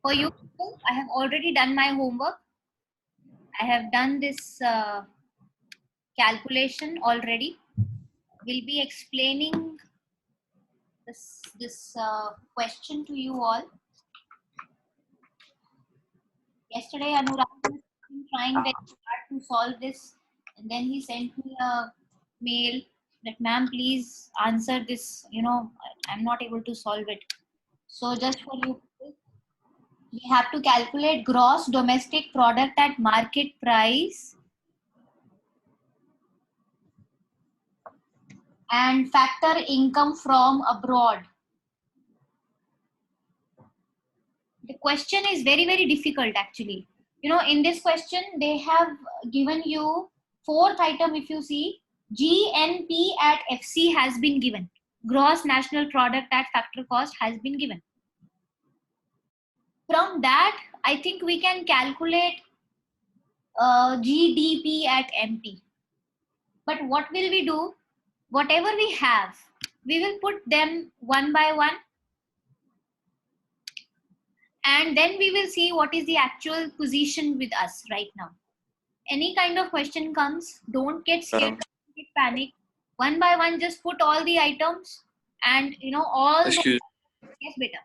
For you, I have already done my homework. I have done this calculation already. We'll be explaining this question to you all. Yesterday, Anurag was trying very hard to solve this, and then he sent me a mail that, ma'am, please answer this. I'm not able to solve it. So, just for you, we have to calculate gross domestic product at market price and factor income from abroad. The question is very, very difficult actually. In this question, they have given you fourth item. If you see, GNP at FC has been given. Gross national product at factor cost has been given. From that, I think we can calculate GDP at MP. But what will we do? Whatever we have, we will put them one by one, and then we will see what is the actual position with us right now. Any kind of question comes, don't get scared, don't get panic. One by one, just put all the items and all Excuse the. Yes, beta.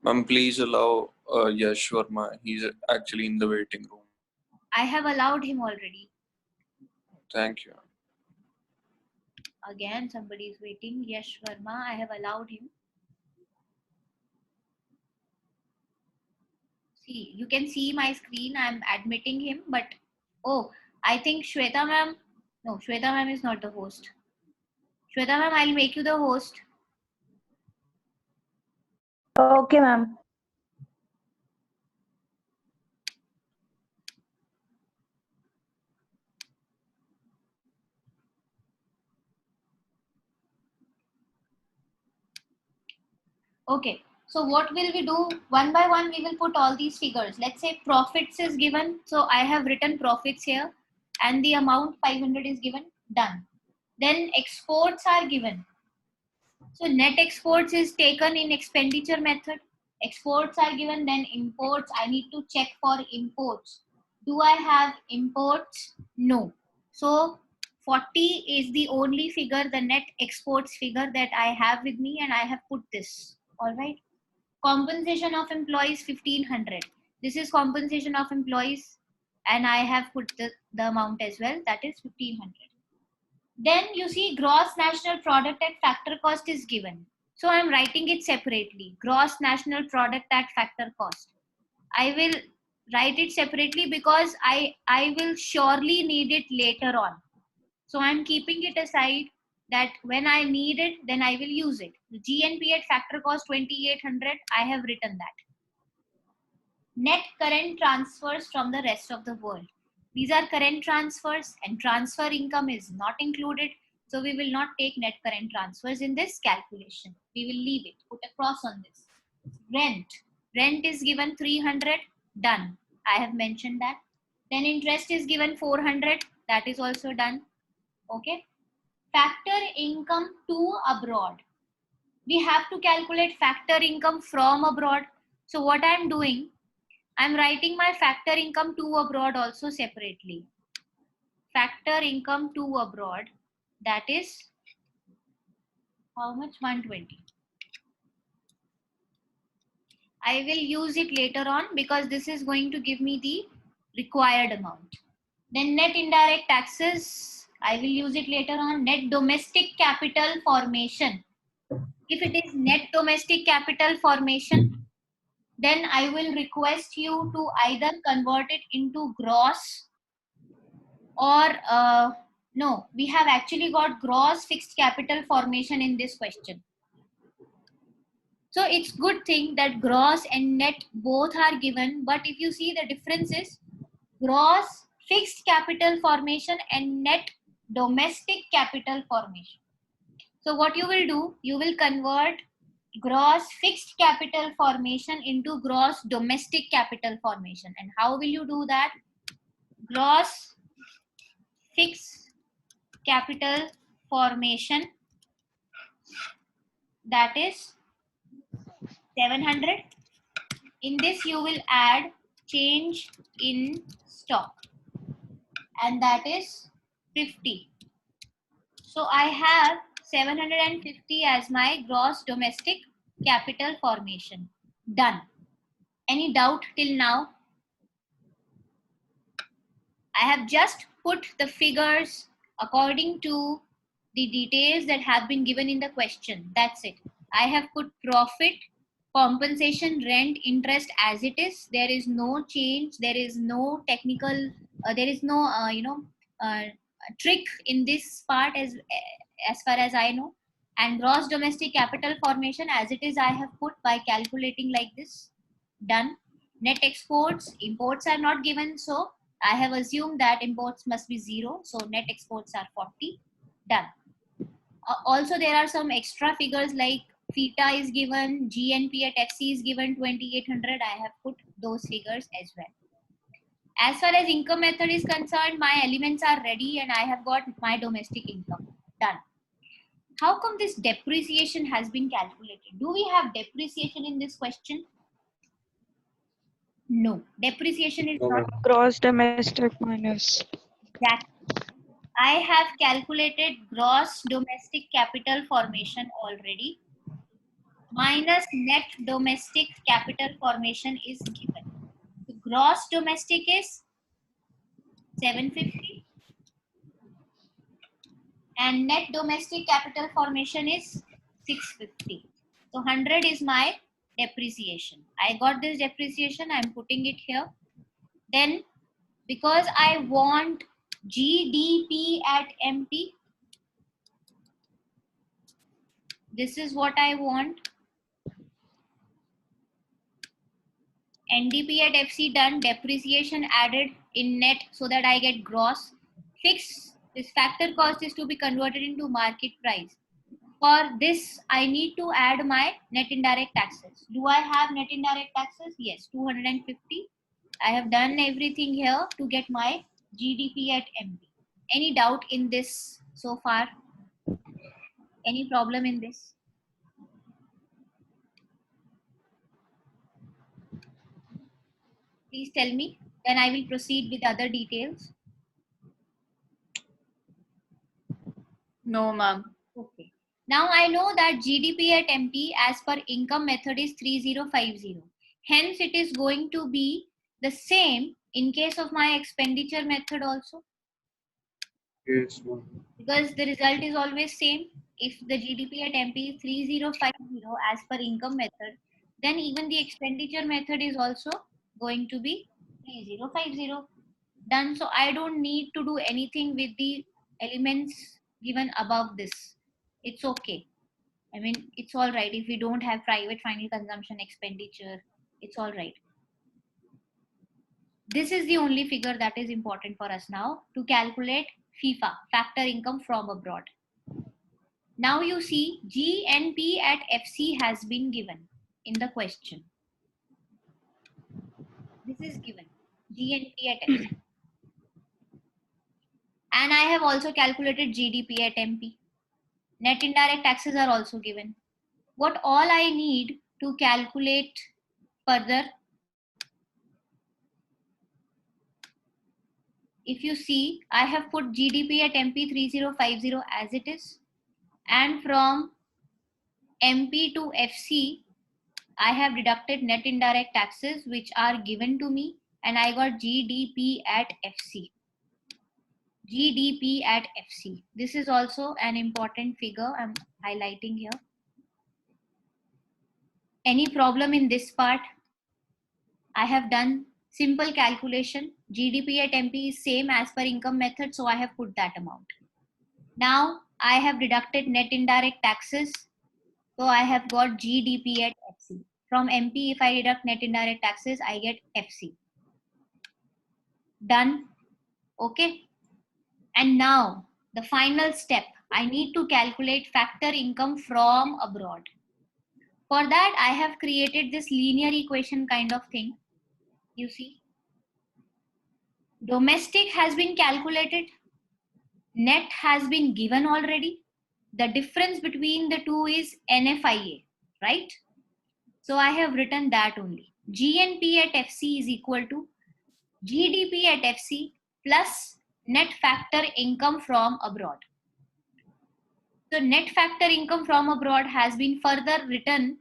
ma'am, please allow Yash Verma. He's actually in the waiting room. I have allowed him already. Thank you. Again, somebody is waiting. Yash Verma, I have allowed him. See, you can see my screen. I'm admitting him, but oh, I think Shweta ma'am. No, Shweta ma'am is not the host. Shweta ma'am, I'll make you the host. Okay, ma'am. Okay, so what will we do? One by one, we will put all these figures. Let's say profits is given. So I have written profits here and the amount 500 is given. Done. Then exports are given. So net exports is taken in expenditure method. Exports are given, then imports. I need to check for imports. Do I have imports? No. So 40 is the only figure, the net exports figure that I have with me, and I have put this. All right. Compensation of employees 1500. This is compensation of employees, and I have put the amount as well, that is 1500. Then you see gross national product at factor cost is given. So I'm writing it separately. Gross national product at factor cost. I will write it separately because I will surely need it later on. So I'm keeping it aside that when I need it, then I will use it. The GNP at factor cost 2800, I have written that. Net current transfers from the rest of the world. These are current transfers and transfer income is not included. So we will not take net current transfers in this calculation. We will leave it, put a cross on this. Rent. Rent is given 300, done. I have mentioned that. Then interest is given 400, that is also done. Okay. Factor income to abroad. We have to calculate factor income from abroad. So what I'm doing, I'm writing my factor income to abroad also separately. Factor income to abroad, that is how much? 120. I will use it later on because this is going to give me the required amount. Then net indirect taxes, I will use it later on. Net domestic capital formation. If it is net domestic capital formation, then I will request you to either convert it into gross or no, we have actually got gross fixed capital formation in this question. So it's good thing that gross and net both are given, but if you see the difference is gross fixed capital formation and net domestic capital formation. So what you will do, you will convert gross fixed capital formation into gross domestic capital formation. And how will you do that? Gross fixed capital formation, that is 700, In this you will add change in stock, and that is 50. So I have 750 as my gross domestic capital formation. Done. Any doubt till now? I have just put the figures according to the details that have been given in the question. That's it. I have put profit, compensation, rent, interest as it is. There is no change. There is no technical, there is no, trick in this part as far as I know. And gross domestic capital formation as it is, I have put by calculating like this. Done. Net exports, imports are not given, so I have assumed that imports must be 0, so net exports are 40. Done. Also, there are some extra figures like FITA is given, GNP at FC is given 2800. I have put those figures as well. As far as income method is concerned, my elements are ready and I have got my domestic income. Done. How come this depreciation has been calculated? Do we have depreciation in this question? No, depreciation is not. Gross domestic minus. Exactly. I have calculated gross domestic capital formation already. Minus net domestic capital formation is given. The gross domestic is 750 and net domestic capital formation is 650. So 100 is my depreciation. I got this depreciation, I'm putting it here. Then because I want GDP at MP, this is what I want. NDP at FC done, depreciation added in net so that I get gross. Fix this factor cost is to be converted into market price. For this, I need to add my net indirect taxes. Do I have net indirect taxes? Yes, 250. I have done everything here to get my GDP at MP. Any doubt in this so far? Any problem in this? Please tell me. Then I will proceed with other details. No, ma'am. Okay. Now I know that GDP at MP as per income method is 3050. Hence it is going to be the same in case of my expenditure method also. Yes, ma'am. Because the result is always same. If the GDP at MP is 3050 as per income method, then even the expenditure method is also going to be 3050. Done. So I don't need to do anything with the elements given above this. It's okay. I mean, it's all right if we don't have private final consumption expenditure. It's all right. This is the only figure that is important for us now to calculate FIFA, factor income from abroad. Now you see GNP at FC has been given in the question. This is given, GNP at FC. And I have also calculated GDP at MP. Net indirect taxes are also given. What all I need to calculate further, if you see, I have put GDP at MP 3050 as it is. And from MP to FC, I have deducted net indirect taxes which are given to me, and I got GDP at FC. GDP at FC. This is also an important figure I'm highlighting here. Any problem in this part? I have done simple calculation. GDP at MP is same as per income method, so I have put that amount. Now I have deducted net indirect taxes, so I have got GDP at FC. From MP, if I deduct net indirect taxes, I get FC. Done. Okay. And now the final step, I need to calculate factor income from abroad. For that, I have created this linear equation kind of thing. You see, domestic has been calculated, net has been given already. The difference between the two is NFIA, right? So I have written that only. GNP at FC is equal to GDP at FC plus net factor income from abroad. So net factor income from abroad has been further written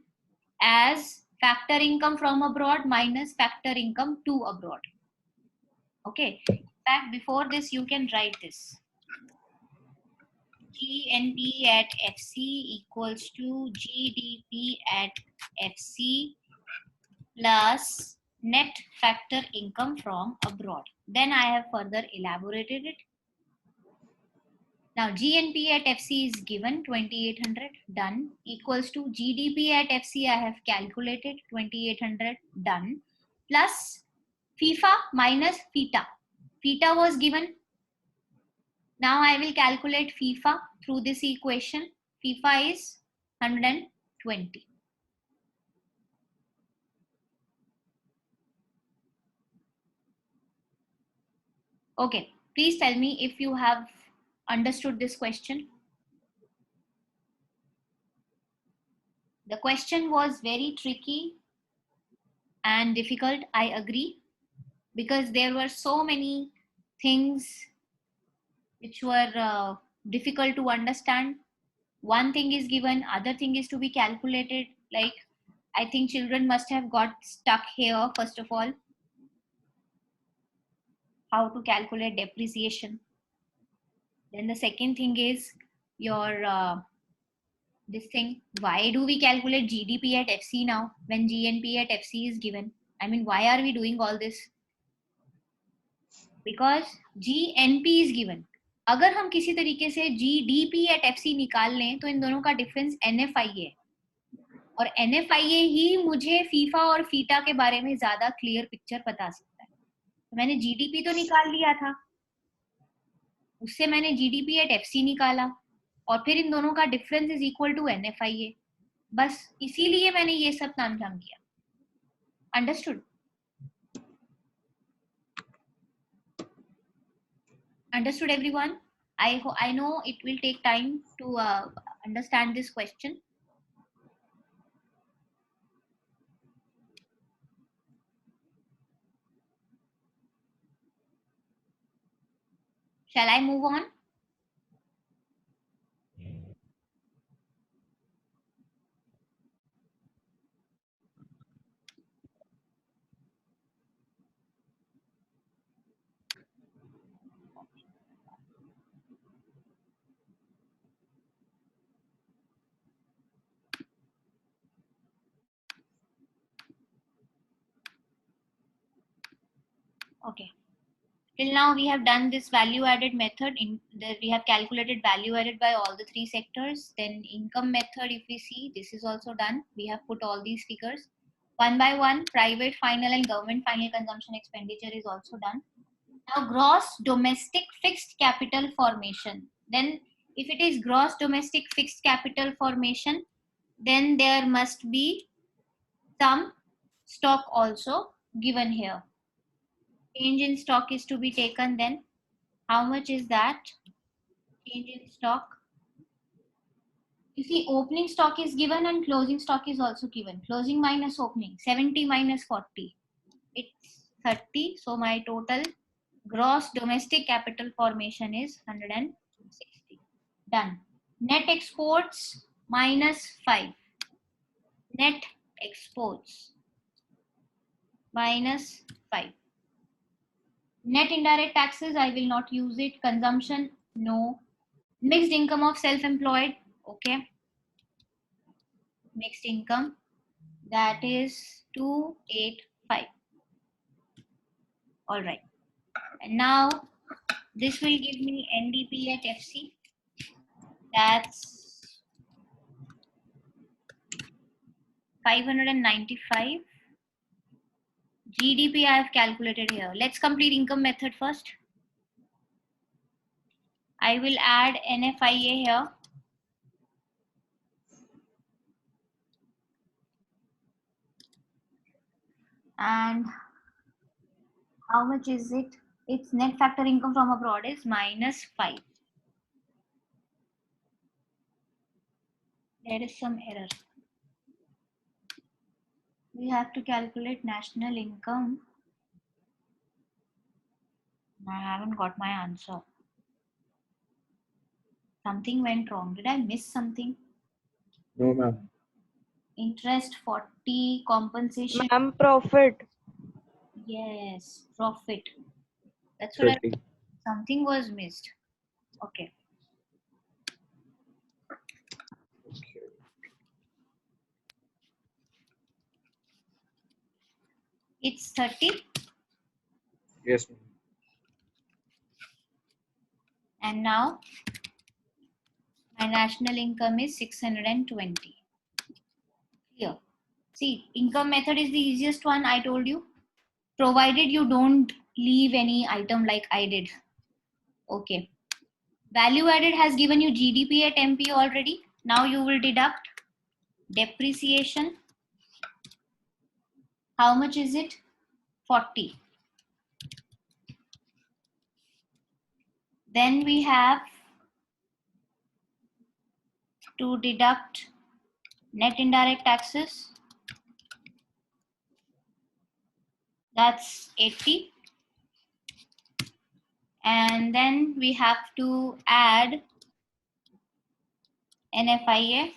as factor income from abroad minus factor income to abroad. Okay. In fact, before this, you can write this. GNP at FC equals to GDP at FC plus net factor income from abroad. Then I have further elaborated it. Now GNP at FC is given 2800, done, equals to GDP at FC I have calculated 2800, done, plus FIFA minus FITA. FITA was given. Now I will calculate FIFA through this equation. FIFA is 120. Okay, please tell me if you have understood this question. The question was very tricky and difficult, I agree, because there were so many things which were difficult to understand. One thing is given, other thing is to be calculated. Like, I think children must have got stuck here, first of all, how to calculate depreciation. Then the second thing is your this thing, why do we calculate GDP at FC now when GNP at FC is given? I mean, why are we doing all this? Because GNP is given. अगर हम किसी तरीके से GDP at FC निकाल लें तो इन दोनों का डिफरेंस NFIA है, और NFIA ही मुझे फीफा और फीटा के बारे में ज्यादा क्लियर पिक्चर बता सकता है. तो मैंने GDP तो निकाल लिया था, उससे मैंने GDP at FC निकाला, और फिर इन दोनों का difference is equal to NFIA. बस इसीलिए मैंने ये सब नाम किया. Understood? Understood everyone? I know it will take time to understand this question. Shall I move on? Okay. Till now we have done this value added method. We have calculated value added by all the three sectors. Then income method, if we see, this is also done. We have put all these figures. One by one, private final and government final consumption expenditure is also done. Now gross domestic fixed capital formation. Then if it is gross domestic fixed capital formation, then there must be some stock also given here. Change in stock is to be taken. Then how much is that? Change in stock. You see, opening stock is given and closing stock is also given. Closing minus opening, 70 minus 40. It's 30. So my total gross domestic capital formation is 160. Done. Net exports minus 5. Net exports minus 5. Net indirect taxes, I will not use it. Consumption, no. Mixed income of self-employed, okay. Mixed income, that is 285. All right. And now this will give me NDP at FC. That's 595. GDP I have calculated here. Let's complete income method first. I will add NFIA here. And how much is it? Its net factor income from abroad is minus 5. There is some error. We have to calculate national income. I haven't got my answer. Something went wrong. Did I miss something? No, ma'am. Interest 40, compensation. Ma'am, profit. Yes, profit. That's what 30. something was missed. Okay. Okay. It's 30 Yes, ma'am. and now my national income is 620. Here. See, income method is the easiest one I told you. Provided you don't leave any item like I did. Okay. Value added has given you GDP at MP already. Now you will deduct depreciation. How much is it? 40. Then we have to deduct net indirect taxes. That's 80. And then we have to add NFIA,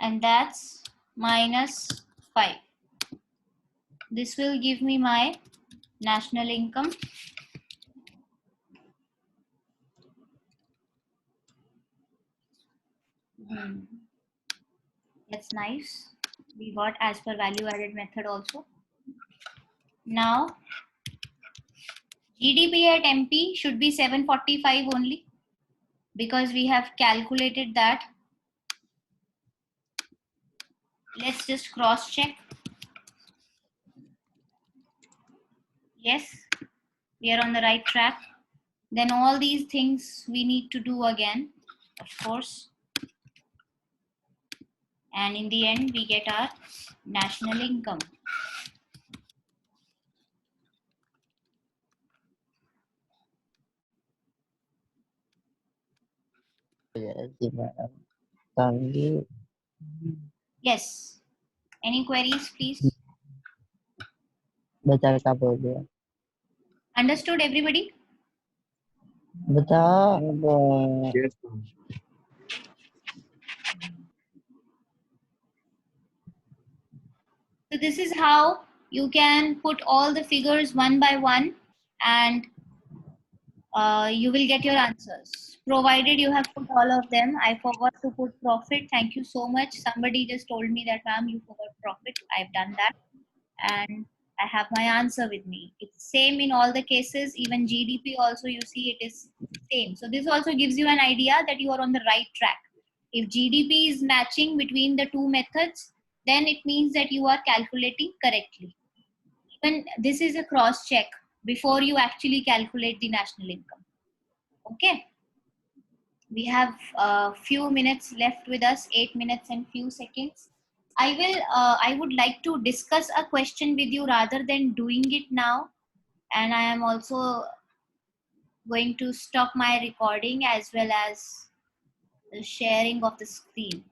and that's minus 5. This will give me my national income. That's nice. We got as per value added method also. Now GDP at MP should be 745 only, because we have calculated that. Let's just cross check. Yes, we are on the right track. Then all these things we need to do again, of course. And in the end, we get our national income. Yes. Any queries, please? बता क्या बोल रहे हो Understood, everybody? बता Yes, ma'am. So this is how you can put all the figures one by one, and you will get your answers, provided you have put all of them. I forgot to put profit. Thank you so much. Somebody just told me that, ma'am, you forgot profit. I've done that, and I have my answer with me. It's same in all the cases. Even GDP also, you see, it is same. So this also gives you an idea that you are on the right track. If GDP is matching between the two methods, then it means that you are calculating correctly. Even this is a cross check before you actually calculate the national income. Okay. We have a few minutes left with us, 8 minutes and few seconds. I would like to discuss a question with you rather than doing it now. And I am also going to stop my recording as well as the sharing of the screen.